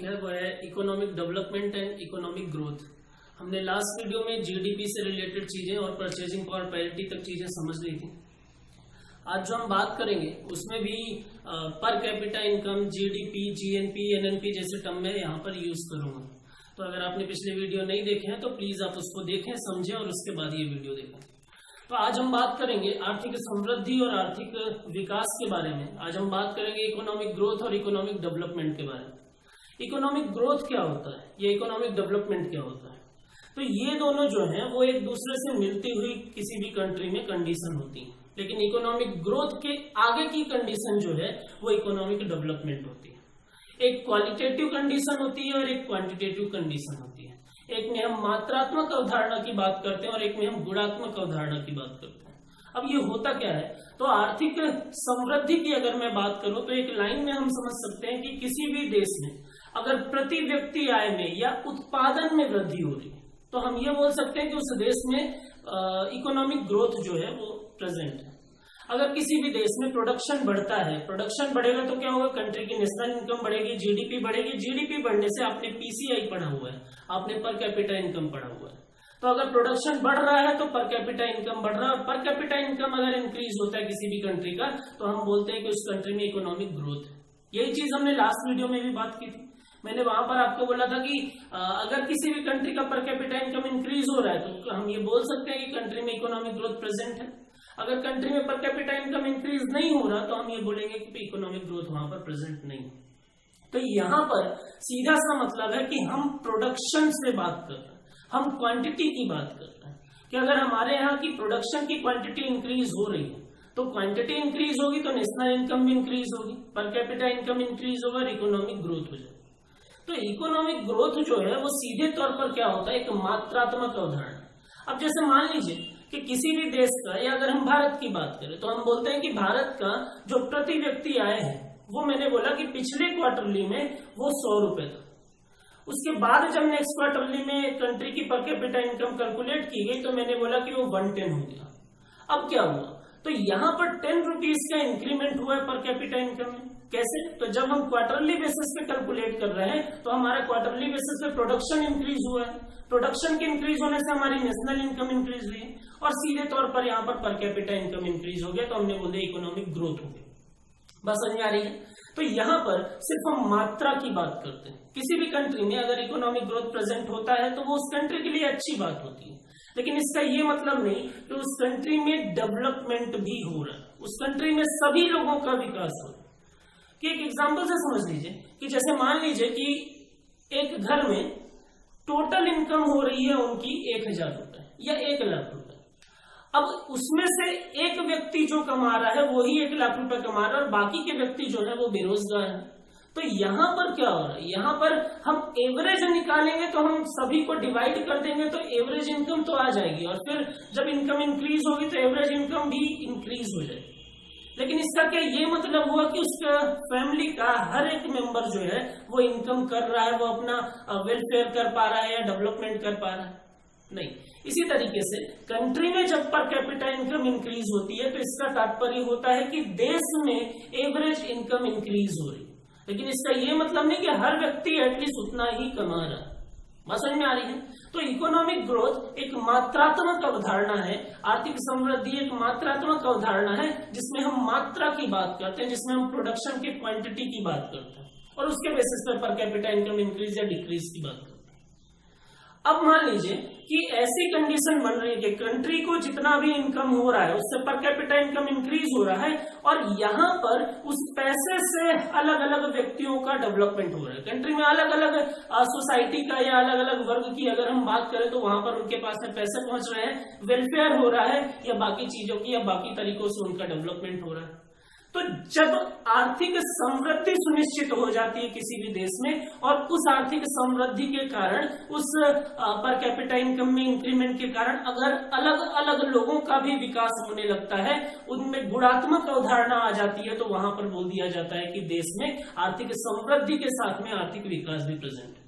है वो है economic development and economic growth. हमने लास्ट वीडियो में जीडीपी से रिलेटेड चीजें और परचेजिंग पावर पैरिटी तक चीजें समझ ली थी। आज जो हम बात करेंगे उसमें भी per capita income, GDP, GNP, NNP जैसे टर्म में यहाँ पर यूज करूंगा। तो अगर आपने पिछले वीडियो नहीं देखे हैं तो प्लीज आप उसको देखें, समझें और उसके बाद ये वीडियो देखें। तो आज हम बात करेंगे आर्थिक समृद्धि और आर्थिक विकास के बारे में। आज हम बात करेंगे इकोनॉमिक ग्रोथ और इकोनॉमिक डेवलपमेंट के बारे में। इकोनॉमिक ग्रोथ क्या होता है, ये इकोनॉमिक डेवलपमेंट क्या होता है। तो ये दोनों जो है वो एक दूसरे से मिलती हुई किसी भी कंट्री में कंडीशन होती है, लेकिन इकोनॉमिक ग्रोथ के आगे की कंडीशन जो है वो इकोनॉमिक डेवलपमेंट होती है। एक क्वालिटेटिव कंडीशन होती है और एक क्वांटिटेटिव कंडीशन होती है। एक में हम मात्रात्मक अवधारणा की बात करते हैं और एक में हम गुणात्मक अवधारणा की बात करते हैं। अब ये होता क्या है, तो आर्थिक समृद्धि की अगर मैं बात करूं तो एक लाइन में हम समझ सकते हैं कि किसी भी देश में अगर प्रति व्यक्ति आय में या उत्पादन में वृद्धि हो रही है तो हम ये बोल सकते हैं कि उस देश में इकोनॉमिक ग्रोथ जो है वो प्रेजेंट है। अगर किसी भी देश में प्रोडक्शन बढ़ता है, प्रोडक्शन बढ़ेगा तो क्या होगा, कंट्री की नेशनल इनकम बढ़ेगी, जीडीपी बढ़ेगी। जीडीपी बढ़ने से आपने पीसीआई पढ़ा हुआ है, आपने पर कैपिटा इनकम पढ़ा हुआ है। तो अगर प्रोडक्शन बढ़ रहा है तो पर कैपिटा इनकम बढ़ रहा है, और पर कैपिटा इनकम अगर इंक्रीज होता है किसी भी कंट्री का तो हम बोलते हैं कि उस कंट्री में इकोनॉमिक ग्रोथ है। यही चीज हमने लास्ट वीडियो में भी बात की थी। मैंने वहां पर आपको बोला था कि अगर किसी भी कंट्री का पर कैपिटा इनकम इंक्रीज हो रहा है तो हम ये बोल सकते हैं कि कंट्री में इकोनॉमिक ग्रोथ प्रेजेंट है। अगर कंट्री में पर कैपिटा इनकम इंक्रीज नहीं हो रहा तो हम ये बोलेंगे कि इकोनॉमिक ग्रोथ वहां पर प्रेजेंट नहीं है। तो यहाँ पर सीधा सा मतलब है कि हम प्रोडक्शन से बात कर रहे हैं, हम क्वांटिटी की बात कर रहे हैं कि अगर हमारे यहाँ की प्रोडक्शन की क्वांटिटी इंक्रीज हो रही है तो क्वांटिटी इंक्रीज होगी तो नेशनल इनकम भी इंक्रीज होगी, पर कैपिटा इनकम इंक्रीज होगा और इकोनॉमिक ग्रोथ हो जाएगी। तो इकोनॉमिक ग्रोथ जो है वो सीधे तौर पर क्या होता है, एक मात्रात्मक अवधारणा। अब जैसे मान लीजिए कि किसी भी देश का, या अगर हम भारत की बात करें तो हम बोलते हैं कि भारत का जो प्रति व्यक्ति आय है वो मैंने बोला कि पिछले क्वार्टरली में वो 100 रुपए था। उसके बाद जब नेक्स्ट क्वार्टरली में कंट्री की पर कैपिटा इनकम कैलकुलेट की गई तो मैंने बोला कि वो 110 हो गया। अब क्या हुआ, तो यहाँ पर 10 रुपीज का इंक्रीमेंट हुआ है पर कैपिटा इनकम में। कैसे, तो जब हम क्वार्टरली बेसिस पे कैलकुलेट कर रहे हैं तो हमारा क्वार्टरली बेसिस पे प्रोडक्शन इंक्रीज हुआ है, प्रोडक्शन के इंक्रीज होने से हमारी नेशनल इनकम इंक्रीज हुई और सीधे तौर पर यहाँ पर कैपिटा इनकम इंक्रीज हो गया, तो हमने बोले इकोनॉमिक ग्रोथ हो गई। बस समझ आ रही है। तो यहाँ पर सिर्फ हम मात्रा की बात करते हैं। किसी भी कंट्री में अगर इकोनॉमिक ग्रोथ प्रेजेंट होता है तो वो उस कंट्री के लिए अच्छी बात होती है, लेकिन इसका ये मतलब नहीं कि उस कंट्री में डेवलपमेंट भी हो रहा है, उस कंट्री में सभी लोगों का विकास हो रहा है। कि एक एग्जांपल से समझ लीजिए कि जैसे मान लीजिए कि एक घर में टोटल इनकम हो रही है उनकी 1000 रुपए या 1 लाख रुपए। अब उसमें से एक व्यक्ति जो कमा रहा है वही 1 लाख रुपए कमा रहा है और बाकी के व्यक्ति जो है वो बेरोजगार है। तो यहाँ पर क्या हो रहा है, यहाँ पर हम एवरेज निकालेंगे तो हम सभी को डिवाइड कर देंगे तो एवरेज इनकम तो आ जाएगी, और फिर जब इनकम इंक्रीज होगी तो एवरेज इनकम भी इंक्रीज हो जाएगी। लेकिन इसका क्या ये मतलब हुआ कि उसका फैमिली का हर एक मेंबर जो है वो इनकम कर रहा है, वो अपना वेलफेयर कर पा रहा है या डेवलपमेंट कर पा रहा है? नहीं। इसी तरीके से कंट्री में जब पर कैपिटा इनकम इंक्रीज होती है तो इसका तात्पर्य होता है कि देश में एवरेज इनकम इंक्रीज हो रही है, लेकिन इसका ये मतलब नहीं कि हर व्यक्ति एटलीस्ट उतना ही कमा रहा है। बात समझ में आ रही है। तो इकोनॉमिक ग्रोथ एक मात्रात्मक अवधारणा है, आर्थिक समृद्धि एक मात्रात्मक अवधारणा है जिसमें हम मात्रा की बात करते हैं, जिसमें हम प्रोडक्शन की क्वांटिटी की बात करते हैं और उसके basis per capita income increase या डिक्रीज की बात करते हैं। अब मान लीजिए कि ऐसी कंडीशन बन रही है कि कंट्री को जितना भी इनकम हो रहा है उससे पर कैपिटा इनकम इंक्रीज हो रहा है और यहाँ पर उस पैसे से अलग अलग व्यक्तियों का डेवलपमेंट हो रहा है। कंट्री में अलग अलग सोसाइटी का या अलग अलग वर्ग की अगर हम बात करें तो वहां पर उनके पास में पैसे पहुंच रहे हैं, वेलफेयर हो रहा है या बाकी चीजों की या बाकी तरीकों से उनका डेवलपमेंट हो रहा है। तो जब आर्थिक समृद्धि सुनिश्चित हो जाती है किसी भी देश में और उस आर्थिक समृद्धि के कारण, उस पर कैपिटा इनकम में इंक्रीमेंट के कारण अगर अलग अलग लोगों का भी विकास होने लगता है, उनमें गुणात्मक अवधारणा आ जाती है, तो वहां पर बोल दिया जाता है कि देश में आर्थिक समृद्धि के साथ में आर्थिक विकास भी प्रेजेंट है।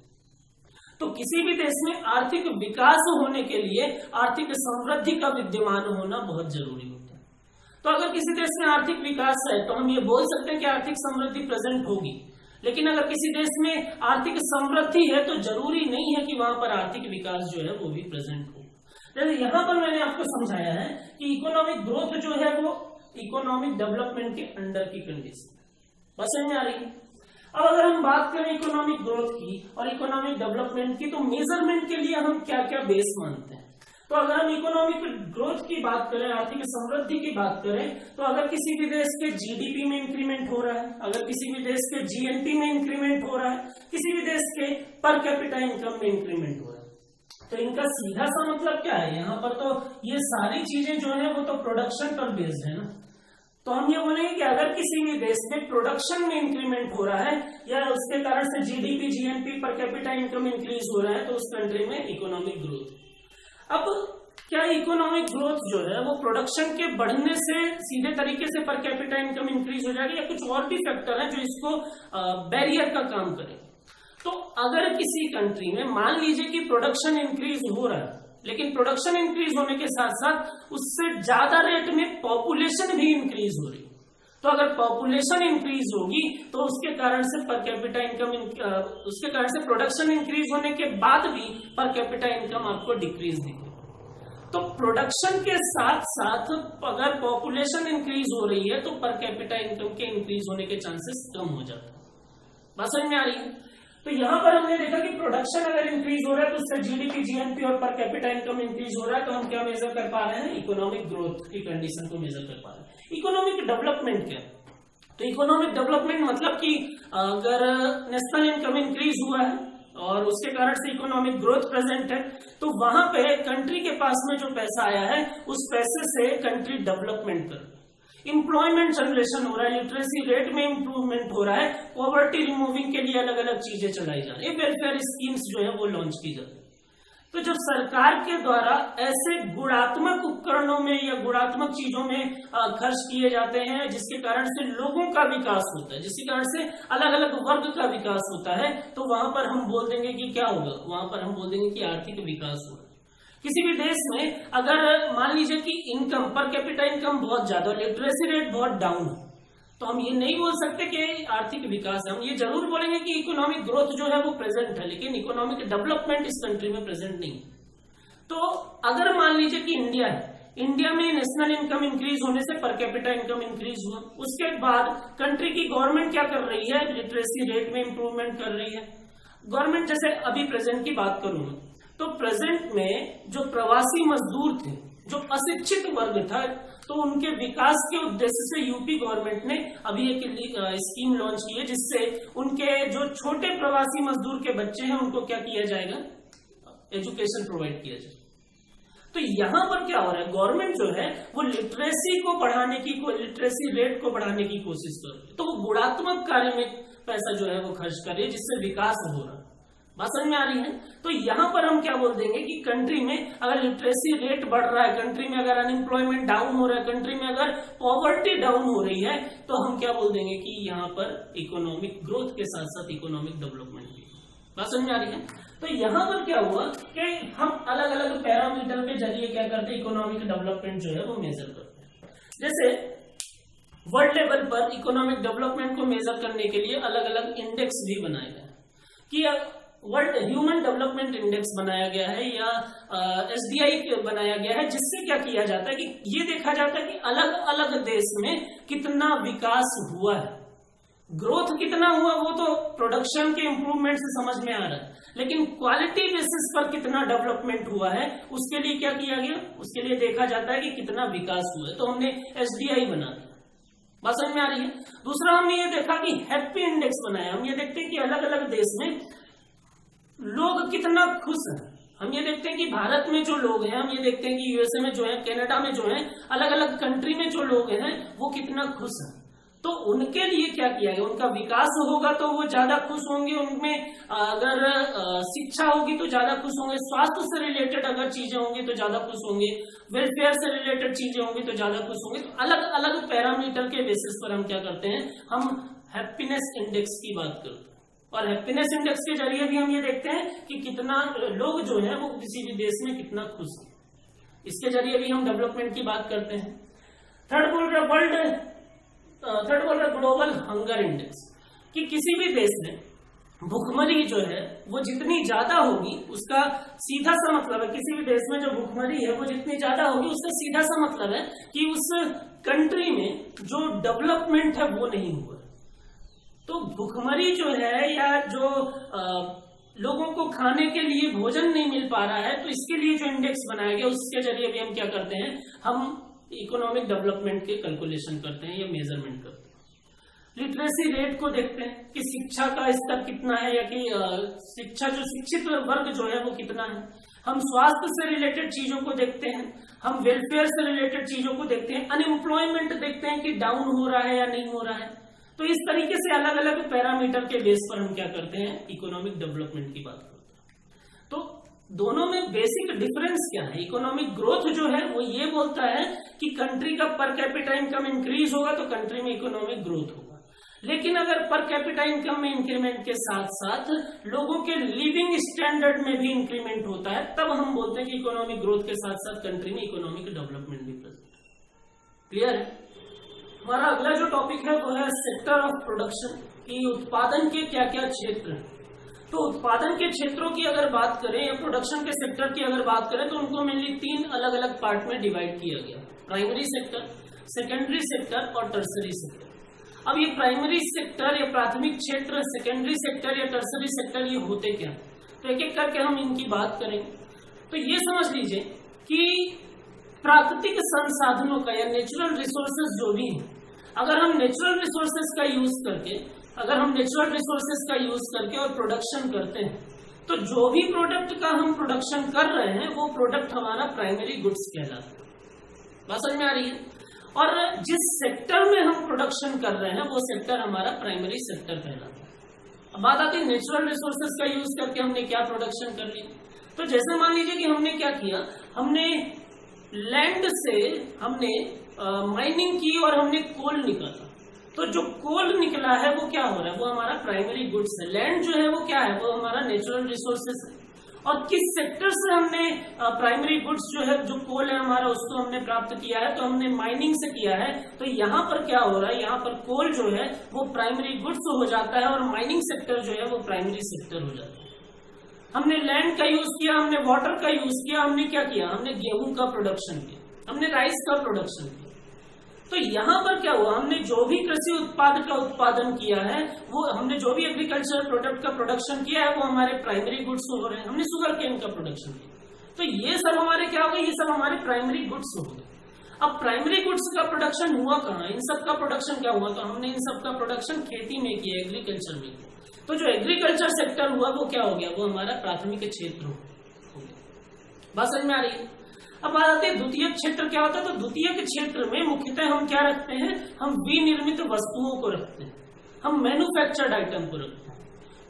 तो किसी भी देश में आर्थिक विकास होने के लिए आर्थिक समृद्धि का विद्यमान होना बहुत जरूरी होता है। तो अगर किसी देश में आर्थिक विकास है तो हम ये बोल सकते हैं कि आर्थिक समृद्धि प्रेजेंट होगी, लेकिन अगर किसी देश में आर्थिक समृद्धि है तो जरूरी नहीं है कि वहां पर आर्थिक विकास जो है वो भी प्रेजेंट हो। जैसे यहां पर मैंने आपको समझाया है कि इकोनॉमिक ग्रोथ जो है वो इकोनॉमिक डेवलपमेंट के अंडर की कंडीशन, बस समझ में आ रही है। अब अगर हम बात करें इकोनॉमिक ग्रोथ की और इकोनॉमिक डेवलपमेंट की, तो मेजरमेंट के लिए हम क्या क्या बेस मानते हैं। तो अगर हम इकोनॉमिक ग्रोथ की बात करें, आर्थिक समृद्धि की बात करें, तो अगर किसी भी देश के जीडीपी में इंक्रीमेंट हो रहा है, अगर किसी भी देश के जीएनपी में इंक्रीमेंट हो रहा है, किसी भी देश के पर कैपिटा इनकम में इंक्रीमेंट हो रहा है, तो इनका सीधा सा मतलब क्या है। यहाँ पर तो ये सारी चीजें जो है वो तो प्रोडक्शन पर बेस्ड है ना। तो हम ये बोलेंगे कि अगर किसी भी देश में प्रोडक्शन में इंक्रीमेंट हो रहा है या उसके कारण से GDP, GNP, per capita income increase हो रहा है, तो उस कंट्री में इकोनॉमिक ग्रोथ। अब क्या इकोनॉमिक ग्रोथ जो है वो प्रोडक्शन के बढ़ने से सीधे तरीके से पर कैपिटा इनकम इंक्रीज हो जाएगी, या कुछ और भी फैक्टर है जो इसको बैरियर का काम करें। तो अगर किसी कंट्री में मान लीजिए कि प्रोडक्शन इंक्रीज हो रहा है, लेकिन प्रोडक्शन इंक्रीज होने के साथ साथ उससे ज्यादा रेट में पॉपुलेशन भी इंक्रीज हो रही है, तो अगर पॉपुलेशन इंक्रीज होगी तो उसके कारण से पर कैपिटा इनकम, उसके कारण से प्रोडक्शन इंक्रीज होने के बाद भी पर कैपिटा इनकम आपको डिक्रीज दिखेगी। तो प्रोडक्शन के साथ साथ अगर पॉपुलेशन इंक्रीज हो रही है तो पर कैपिटा इनकम के इंक्रीज होने के चांसेस कम हो जाते हैं। बात समझ में आ रही है। तो यहां पर हमने देखा कि प्रोडक्शन अगर इंक्रीज हो रहा है तो उससे जीडीपी, जीएनपी और पर कैपिटा इनकम इंक्रीज हो रहा है, तो हम क्या मेजर कर पा रहे हैं, इकोनॉमिक ग्रोथ की कंडीशन को मेजर कर पा रहे हैं। इकोनॉमिक डेवलपमेंट क्या है, तो इकोनॉमिक डेवलपमेंट मतलब कि अगर नेशनल इनकम इंक्रीज हुआ है और उसके कारण से इकोनॉमिक ग्रोथ प्रेजेंट है, तो वहां पे कंट्री के पास में जो पैसा आया है उस पैसे से कंट्री डेवलपमेंट कर, एम्प्लॉयमेंट जनरेशन हो रहा है, लिटरेसी रेट में इंप्रूवमेंट हो रहा है, पॉवर्टी रिमूविंग के लिए अलग अलग चीजें चलाई जा रही है, वेलफेयर स्कीम्स जो है वो लॉन्च की जा रही है। तो जब सरकार के द्वारा ऐसे गुणात्मक उपकरणों में या गुणात्मक चीजों में खर्च किए जाते हैं जिसके कारण से लोगों का विकास होता है, जिसके कारण से अलग अलग वर्ग का विकास होता है, तो वहां पर हम बोल देंगे कि क्या होगा, वहां पर हम बोल देंगे कि आर्थिक विकास होगा। किसी भी देश में अगर मान लीजिए कि इनकम, पर कैपिटा इनकम बहुत ज्यादा, लिटरेसी रेट बहुत डाउन है, तो हम ये नहीं बोल सकते कि आर्थिक विकास है। हम ये जरूर बोलेंगे कि इकोनॉमिक ग्रोथ जो है वो प्रेजेंट है, लेकिन इकोनॉमिक डेवलपमेंट इस कंट्री में प्रेजेंट नहीं। तो अगर मान लीजिए कि इंडिया है, इंडिया में नेशनल इनकम इंक्रीज होने से पर कैपिटा इनकम इंक्रीज हुआ, उसके बाद कंट्री की गवर्नमेंट क्या कर रही है, लिटरेसी रेट में इंप्रूवमेंट कर रही है। गवर्नमेंट जैसे अभी प्रेजेंट की बात करूं तो प्रेजेंट में जो प्रवासी मजदूर थे, जो अशिक्षित वर्ग था, तो उनके विकास के उद्देश्य से यूपी गवर्नमेंट ने अभी एक स्कीम लॉन्च की है जिससे उनके जो छोटे प्रवासी मजदूर के बच्चे हैं उनको क्या किया जाएगा, एजुकेशन प्रोवाइड किया जाएगा। तो यहां पर क्या हो रहा है, गवर्नमेंट जो है वो लिटरेसी को बढ़ाने की, लिटरेसी रेट को बढ़ाने की कोशिश कर रही है, तो वो गुणात्मक कार्य में पैसा जो है वो खर्च कर रही है जिससे विकास हो रहा है। बात समझ में आ रही है। तो यहां पर हम क्या बोल देंगे कि कंट्री में अगर लिटरेसी रेट बढ़ रहा है, कंट्री में अगर अनएम्प्लॉयमेंट डाउन हो रहा है, कंट्री में अगर पॉवर्टी डाउन हो रही है, तो हम क्या बोल देंगे कि यहाँ पर इकोनॉमिक ग्रोथ के साथ साथ इकोनॉमिक डेवलपमेंट भी। बात समझ में आ रही है। तो यहां पर क्या हुआ कि हम अलग अलग पैरामीटर के जरिए क्या करते हैं, इकोनॉमिक डेवलपमेंट जो है वो मेजर करते हैं। जैसे वर्ल्ड लेवल पर इकोनॉमिक डेवलपमेंट को मेजर करने के लिए अलग अलग इंडेक्स भी बनाए गए कि वर्ल्ड ह्यूमन डेवलपमेंट इंडेक्स बनाया गया है या SDI बनाया गया है, जिससे क्या किया जाता है कि ये देखा जाता है कि अलग अलग देश में कितना विकास हुआ है, ग्रोथ कितना हुआ वो तो प्रोडक्शन के इंप्रूवमेंट से समझ में आ रहा है, लेकिन क्वालिटी बेसिस पर कितना डेवलपमेंट हुआ है उसके लिए क्या किया गया, उसके लिए देखा जाता है कि कितना विकास हुआ है, तो हमने SDI बना दिया। बात समझ में आ रही है। दूसरा हमने ये देखा कि हैप्पी इंडेक्स बनाया। हम ये देखते हैं कि अलग अलग देश में लोग कितना खुश हैं। हम ये देखते हैं कि भारत में जो लोग हैं, हम ये देखते हैं कि USA में जो है, कनाडा में जो है, अलग अलग कंट्री में जो लोग हैं वो कितना खुश हैं। तो उनके लिए क्या किया गया, उनका विकास होगा तो वो ज्यादा खुश होंगे, उनमें अगर शिक्षा होगी तो ज्यादा खुश होंगे, स्वास्थ्य से रिलेटेड अगर चीजें होंगी तो ज्यादा खुश होंगे, वेलफेयर से रिलेटेड चीजें होंगी तो ज्यादा खुश होंगे। तो अलग अलग पैरामीटर के बेसिस पर हम क्या करते हैं, हम हैप्पीनेस इंडेक्स की बात करते हैं। और हैप्पीनेस इंडेक्स के जरिए भी हम ये देखते हैं कि कितना लोग जो है वो किसी भी देश में कितना खुश है, इसके जरिए भी हम डेवलपमेंट की बात करते हैं। थर्ड बोल रहे ग्लोबल हंगर इंडेक्स। कि किसी भी देश में भुखमरी जो है वो जितनी ज्यादा होगी, उसका सीधा सा मतलब है, किसी भी देश में जो भुखमरी है वो जितनी ज्यादा होगी, उसका सीधा सा मतलब है कि उस कंट्री में जो डेवलपमेंट है वो नहीं हुआ। तो भुखमरी जो है या जो लोगों को खाने के लिए भोजन नहीं मिल पा रहा है, तो इसके लिए जो इंडेक्स बनाया गया उसके जरिए भी हम क्या करते हैं, हम इकोनॉमिक डेवलपमेंट के कैलकुलेशन करते हैं या मेजरमेंट करते हैं। लिटरेसी रेट को देखते हैं कि शिक्षा का स्तर कितना है, या कि शिक्षा जो शिक्षित वर्ग जो है वो कितना है। हम स्वास्थ्य से रिलेटेड चीजों को देखते हैं, हम वेलफेयर से रिलेटेड चीजों को देखते हैं, अनएम्प्लॉयमेंट देखते हैं कि डाउन हो रहा है या नहीं हो रहा है। तो इस तरीके से अलग अलग पैरामीटर के बेस पर हम क्या करते हैं, इकोनॉमिक डेवलपमेंट की बात करते हैं। तो दोनों में बेसिक डिफरेंस क्या है? इकोनॉमिक ग्रोथ जो है वो ये बोलता है कि कंट्री का पर कैपिटा इनकम इंक्रीज होगा तो कंट्री में इकोनॉमिक ग्रोथ होगा। लेकिन अगर पर कैपिटा इनकम में इंक्रीमेंट के साथ साथ लोगों के लिविंग स्टैंडर्ड में भी इंक्रीमेंट होता है, तब हम बोलते हैं कि इकोनॉमिक ग्रोथ के साथ साथ कंट्री में इकोनॉमिक डेवलपमेंट भी प्रेजेंट है। क्लियर है? हमारा अगला जो टॉपिक है वो है सेक्टर ऑफ प्रोडक्शन, कि उत्पादन के क्या क्या क्षेत्र हैं। तो उत्पादन के क्षेत्रों की अगर बात करें या प्रोडक्शन के सेक्टर की अगर बात करें तो उनको मेनली 3 अलग अलग पार्ट में डिवाइड किया गया, प्राइमरी सेक्टर, सेकेंडरी सेक्टर और टर्सरी सेक्टर। अब ये प्राइमरी सेक्टर या प्राथमिक क्षेत्र, सेकेंडरी सेक्टर या टर्सरी सेक्टर, ये होते क्या? तो एक एक करके हम इनकी बात करेंगे। तो ये समझ लीजिए कि प्राकृतिक संसाधनों का या नेचुरल रिसोर्सेज जो भी है, अगर हम नेचुरल रिसोर्सेज का यूज करके और प्रोडक्शन करते हैं, तो जो भी प्रोडक्ट का हम प्रोडक्शन कर रहे हैं वो प्रोडक्ट हमारा प्राइमरी गुड्स कहलाता है। बात समझ में आ रही है? और जिस सेक्टर में हम प्रोडक्शन कर रहे हैं वो सेक्टर हमारा प्राइमरी सेक्टर कहलाता है। अब बात आती है नेचुरल रिसोर्सेज का यूज करके हमने क्या प्रोडक्शन कर लिया। तो जैसे मान लीजिए कि हमने क्या किया, हमने लैंड से हमने माइनिंग की और हमने कोल निकाला। तो जो कोल निकला है वो क्या हो रहा है, वो हमारा प्राइमरी गुड्स है। लैंड जो है वो क्या है, वो हमारा नेचुरल रिसोर्सेज है। और किस सेक्टर से हमने प्राइमरी गुड्स जो है, जो कोल है हमारा, उसको हमने प्राप्त किया है, तो हमने माइनिंग से किया है। तो यहाँ पर क्या हो रहा है, यहाँ पर कोल जो है वो प्राइमरी गुड्स हो जाता है और माइनिंग सेक्टर जो है वो प्राइमरी सेक्टर हो जाता है। हमने लैंड का यूज किया, हमने वाटर का यूज किया, हमने क्या किया, हमने गेहूं का प्रोडक्शन किया, हमने राइस का प्रोडक्शन किया। तो यहाँ पर क्या हुआ, हमने जो भी कृषि उत्पाद का उत्पादन किया है, वो हमने जो भी एग्रीकल्चर प्रोडक्ट का प्रोडक्शन किया है वो हमारे प्राइमरी गुड्स हो रहे हैं। हमने शुगर केन का प्रोडक्शन किया, तो ये सब हमारे क्या हो गए, ये सब हमारे प्राइमरी गुड्स हो गए। अब प्राइमरी गुड्स का प्रोडक्शन हुआ कहाँ, इन सब का प्रोडक्शन क्या हुआ, तो हमने इन सब का प्रोडक्शन खेती में किया, एग्रीकल्चर में किया। तो जो एग्रीकल्चर सेक्टर हुआ वो क्या हो गया, वो हमारा प्राथमिक क्षेत्र हो गया। बात समझ में आ रही है? अब बात आती है द्वितीयक क्षेत्र क्या होता है। तो द्वितीयक क्षेत्र में मुख्यतः हम क्या रखते हैं, हम विनिर्मित वस्तुओं को रखते हैं, हम मैन्युफैक्चर्ड आइटम को रखते हैं।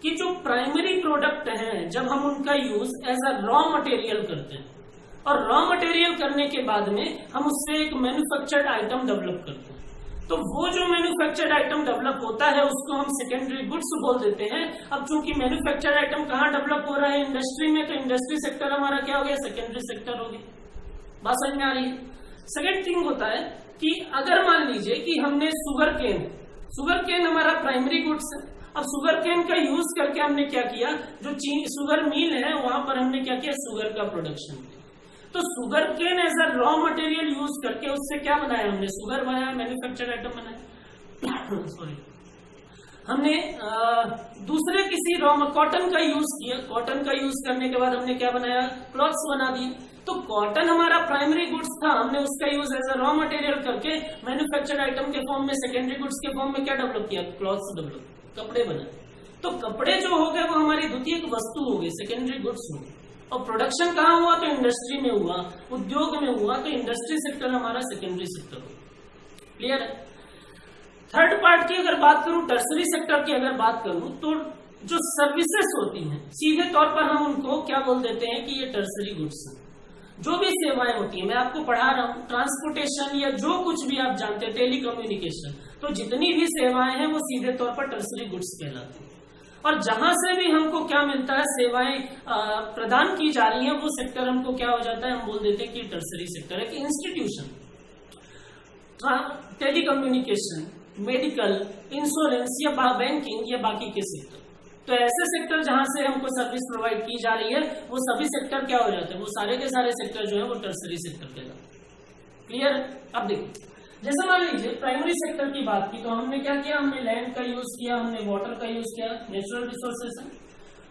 कि जो प्राइमरी प्रोडक्ट हैं, जब हम उनका use as a raw material करते हैं और रॉ मटेरियल करने के बाद में हम उससे एक मैन्युफैक्चर्ड आइटम डेवलप करते हैं, तो वो जो मैन्युफैक्चर्ड आइटम डेवलप होता है उसको हम सेकेंडरी गुड्स बोल देते हैं। अब चूंकि मैन्युफैक्चर्ड आइटम कहाँ डेवलप हो रहा है, इंडस्ट्री में, तो इंडस्ट्री सेक्टर हमारा क्या हो गया, सेकेंडरी सेक्टर हो गया। बात समझ में आ रही है? सेकेंड थिंग होता है कि अगर मान लीजिए कि हमने शुगर केन हमारा प्राइमरी गुड्स है। अब शुगर केन का यूज करके हमने क्या किया, जो शुगर मिल है वहां पर हमने क्या किया, शुगर का प्रोडक्शन किया। तो sugar cane as a raw material use करके उससे क्या बनाया, हमने शुगर बनाया, मैन्युफैक्चर्ड आइटम बनाया। सॉरी, हमने दूसरे किसी कॉटन का यूज किया, कॉटन का यूज करने के बाद हमने क्या बनाया, क्लॉथ्स बना दिए। तो कॉटन हमारा प्राइमरी गुड्स था, हमने उसका use as a raw material करके मैन्युफैक्चर्ड आइटम के फॉर्म में, सेकेंडरी गुड्स के फॉर्म में क्या डेवलप किया, क्लॉथ्स डेवलप, कपड़े बनाए। तो कपड़े जो हो गए वो हमारी द्वितीयक वस्तु हो गई, सेकेंडरी गुड्स हो गई। और प्रोडक्शन कहाँ हुआ, तो इंडस्ट्री में हुआ, उद्योग में हुआ, तो इंडस्ट्री सेक्टर हमारा सेकेंडरी सेक्टर हो। क्लियर है? थर्ड पार्ट की अगर बात करूं, टर्सरी सेक्टर की अगर बात करूं, तो जो सर्विसेज होती हैं सीधे तौर पर हम उनको क्या बोल देते हैं कि ये टर्सरी गुड्स हैं। जो भी सेवाएं होती है, मैं आपको पढ़ा रहा हूं, ट्रांसपोर्टेशन या जो कुछ भी आप जानते हैं, टेलीकम्युनिकेशन, तो जितनी भी सेवाएं हैं वो सीधे तौर पर टर्सरी गुड्स कहलाती हैं। और जहां से भी हमको क्या मिलता है, सेवाएं प्रदान की जा रही हैं, वो सेक्टर हमको क्या हो जाता है, हम बोल देते हैं कि टर्सरी सेक्टर है। कि इंस्टीट्यूशन, टेलीकम्युनिकेशन, मेडिकल, इंश्योरेंस या बैंकिंग या बाकी के सेक्टर। तो ऐसे सेक्टर जहां से हमको सर्विस प्रोवाइड की जा रही है वो सभी सेक्टर क्या हो जाते हैं, वो सारे के सारे सेक्टर जो है वो टर्सरी सेक्टर कहलाते हैं। क्लियर? अब देखिए, जैसे मान लीजिए प्राइमरी सेक्टर की बात की तो हमने क्या किया, हमने लैंड का यूज किया, हमने वाटर का यूज किया, नेचुरल रिसोर्सेज है,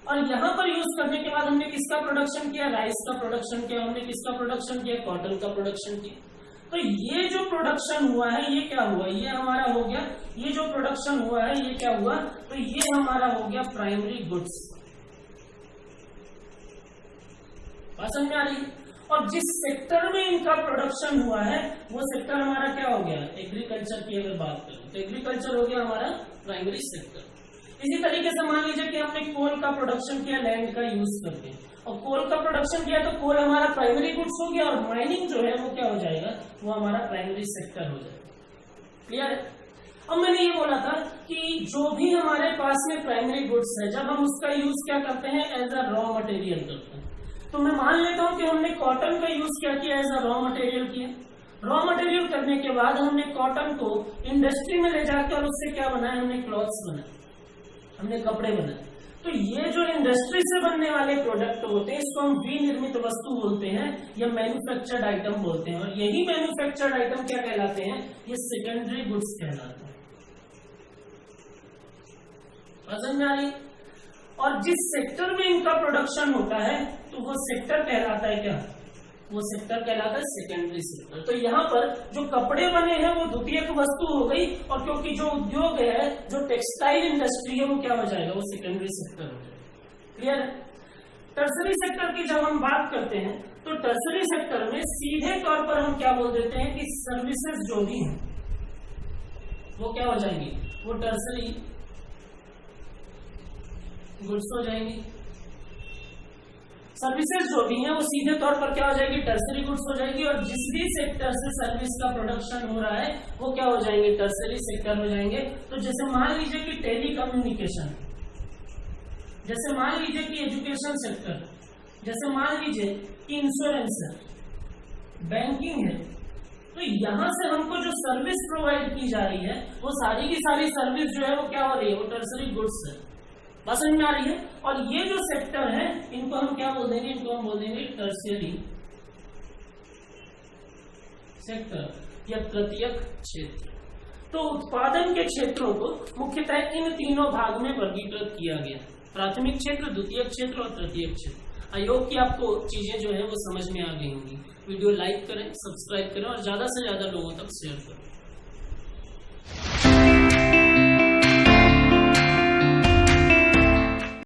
और यहाँ पर यूज करने के बाद हमने किसका प्रोडक्शन किया, राइस का प्रोडक्शन किया, हमने किसका प्रोडक्शन किया, कॉटन का प्रोडक्शन किया। तो ये जो प्रोडक्शन हुआ है ये क्या हुआ, ये हमारा हो गया, ये जो प्रोडक्शन हुआ है ये क्या हुआ, तो ये हमारा हो गया प्राइमरी गुड्स। बात समझ में आ रही है? और जिस सेक्टर में इनका प्रोडक्शन हुआ है वो सेक्टर हमारा क्या हो गया, एग्रीकल्चर की अगर बात करें तो एग्रीकल्चर हो गया हमारा प्राइमरी सेक्टर। इसी तरीके से मान लीजिए कि हमने कोल का प्रोडक्शन किया लैंड का यूज करके, और कोल का प्रोडक्शन किया तो कोल हमारा प्राइमरी गुड्स हो गया, और माइनिंग जो है वो क्या हो जाएगा, वो हमारा प्राइमरी सेक्टर हो जाएगा। क्लियर है? अब मैंने ये बोला था कि जो भी हमारे पास में प्राइमरी गुड्स है जब हम उसका यूज क्या करते हैं, एज अ रॉ मटेरियल करते हैं। तो मैं मान लेता हूं कि हमने कॉटन का यूज क्या किया, एज अ रॉ मटेरियल किया। रॉ मटेरियल करने के बाद हमने कॉटन को इंडस्ट्री में ले जाकर उससे क्या बनाया, हमने क्लॉथ्स बनाए, हमने कपड़े बनाए। तो ये जो इंडस्ट्री से बनने वाले प्रोडक्ट होते हैं इसको हम विनिर्मित वस्तु बोलते हैं या मैन्युफैक्चर्ड आइटम बोलते हैं, और यही मैन्युफैक्चर्ड आइटम क्या कहलाते हैं, ये सेकेंडरी गुड्स कहलाते हैं। समझ में आ रही? और जिस सेक्टर में इनका प्रोडक्शन होता है तो वो सेक्टर कहलाता है क्या, वो सेक्टर कहलाता है सेकेंडरी सेक्टर। तो यहाँ पर जो कपड़े बने हैं वो द्वितीयक वस्तु हो गई, और क्योंकि जो उद्योग है, जो टेक्सटाइल इंडस्ट्री है वो क्या हो जाएगा, वो सेकेंडरी सेक्टर हो जाएगा। क्लियर है? टर्सरी सेक्टर की जब हम बात करते हैं तो टर्सरी सेक्टर में सीधे तौर पर हम क्या बोल देते हैं कि सर्विसेज जो भी हैं वो क्या हो जाएंगी, वो टर्सरी गुड्स हो जाएंगी। सर्विसेज जो भी है वो सीधे तौर पर क्या हो जाएगी, टर्सरी गुड्स हो जाएगी, और जिस भी सेक्टर से सर्विस का प्रोडक्शन हो रहा है वो क्या हो जाएंगे, टर्सरी सेक्टर हो जाएंगे। तो जैसे मान लीजिए कि टेली कम्युनिकेशन, जैसे मान लीजिए कि एजुकेशन सेक्टर, जैसे मान लीजिए कि इंश्योरेंस है, बैंकिंग है, तो यहां से हमको जो सर्विस प्रोवाइड की जा रही है वो सारी की सारी सर्विस जो है वो क्या हो रही है, वो टर्सरी गुड्स है। बात समझ में आ रही है? और ये जो सेक्टर है इनको हम क्या बोल देंगे, इनको हम बोल देंगे टर्शियरी सेक्टर या तृतीयक क्षेत्र। तो उत्पादन के क्षेत्रों को मुख्यतः इन तीनों भाग में वर्गीकृत किया गया, प्राथमिक क्षेत्र, द्वितीयक क्षेत्र और तृतीयक क्षेत्र। आई होप कि आपको चीजें जो है वो समझ में आ गई होंगी। वीडियो लाइक करें, सब्सक्राइब करें और ज्यादा से ज्यादा लोगों तक शेयर करें।